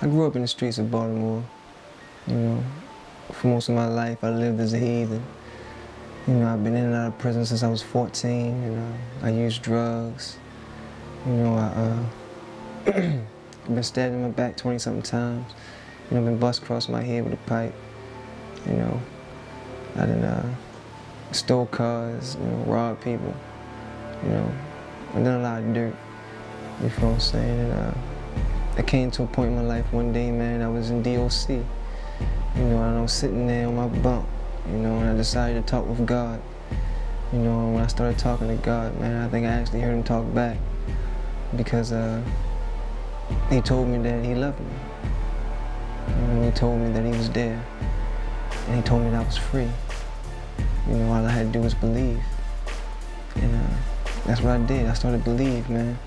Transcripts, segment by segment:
I grew up in the streets of Baltimore. You know, for most of my life, I lived as a heathen. You know, I've been in and out of prison since I was 14. You know, I used drugs. You know, I've been stabbed in my back 20-something times. You know, I've been bust across my head with a pipe. You know, I done stole cars. You know, robbed people. You know, I've done a lot of dirt. You feel what I'm saying? And I came to a point in my life one day, man, I was in DOC. You know, and I was sitting there on my bunk, you know, and I decided to talk with God. You know, and when I started talking to God, man, I think I actually heard him talk back because he told me that he loved me. You know, he told me that he was there. And he told me that I was free. You know, all I had to do was believe. And that's what I did. I started to believe, man.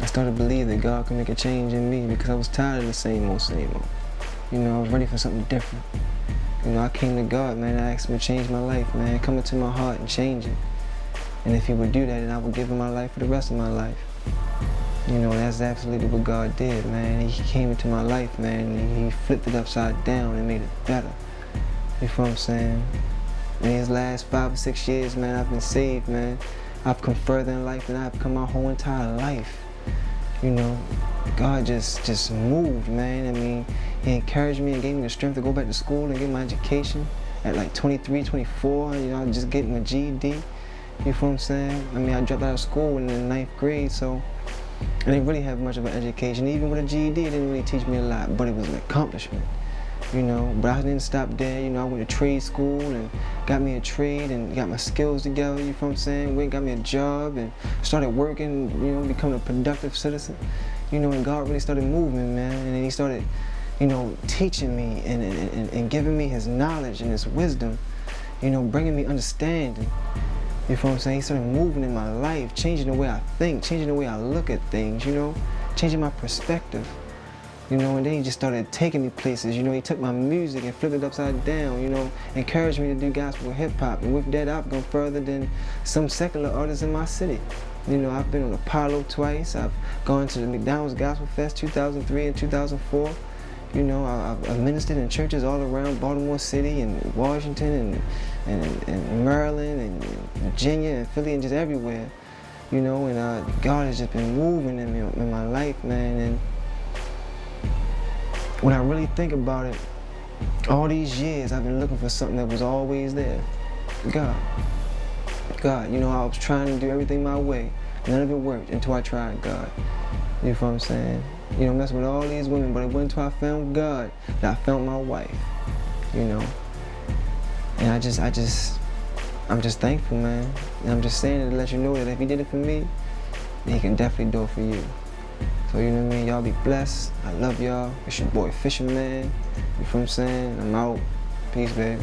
I started to believe that God could make a change in me because I was tired of the same old, same old. You know, I was ready for something different. You know, I came to God, man, I asked him to change my life, man, come into my heart and change it. And if he would do that, then I would give him my life for the rest of my life. You know, that's absolutely what God did, man. He came into my life, man, and he flipped it upside down and made it better. You feel what I'm saying? In these last 5 or 6 years, man, I've been saved, man. I've come further in life than I've come my whole entire life. You know, God just moved, man. I mean, he encouraged me and gave me the strength to go back to school and get my education at like 23, 24, you know, just getting a GED. You feel what I'm saying? I mean, I dropped out of school in the 9th grade, so I didn't really have much of an education. Even with a GED, it didn't really teach me a lot, but it was an accomplishment. You know, but I didn't stop there. You know, I went to trade school and got me a trade and got my skills together, you feel what I'm saying? Went and got me a job and started working, you know, becoming a productive citizen. You know, and God really started moving, man. And then he started, you know, teaching me and giving me his knowledge and his wisdom, you know, bringing me understanding. You feel what I'm saying? He started moving in my life, changing the way I think, changing the way I look at things, you know, changing my perspective. You know, and then he just started taking me places. You know, he took my music and flipped it upside down, you know, encouraged me to do gospel hip-hop. And with that, I've gone further than some secular artists in my city. You know, I've been on Apollo twice. I've gone to the McDonald's Gospel Fest 2003 and 2004. You know, I've ministered in churches all around Baltimore City and Washington and Maryland and Virginia and Philly and just everywhere. You know, and God has just been moving in my life, man. And when I really think about it, all these years I've been looking for something that was always there. God. God, you know, I was trying to do everything my way. None of it worked until I tried God. You know what I'm saying? You know, messing with all these women, but it wasn't until I found God that I found my wife. You know? And I'm just thankful, man. And I'm just saying it to let you know that if he did it for me, then he can definitely do it for you. So, you know what I mean? Y'all be blessed. I love y'all. It's your boy Fisherman. You feel what I'm saying? I'm out. Peace, babe.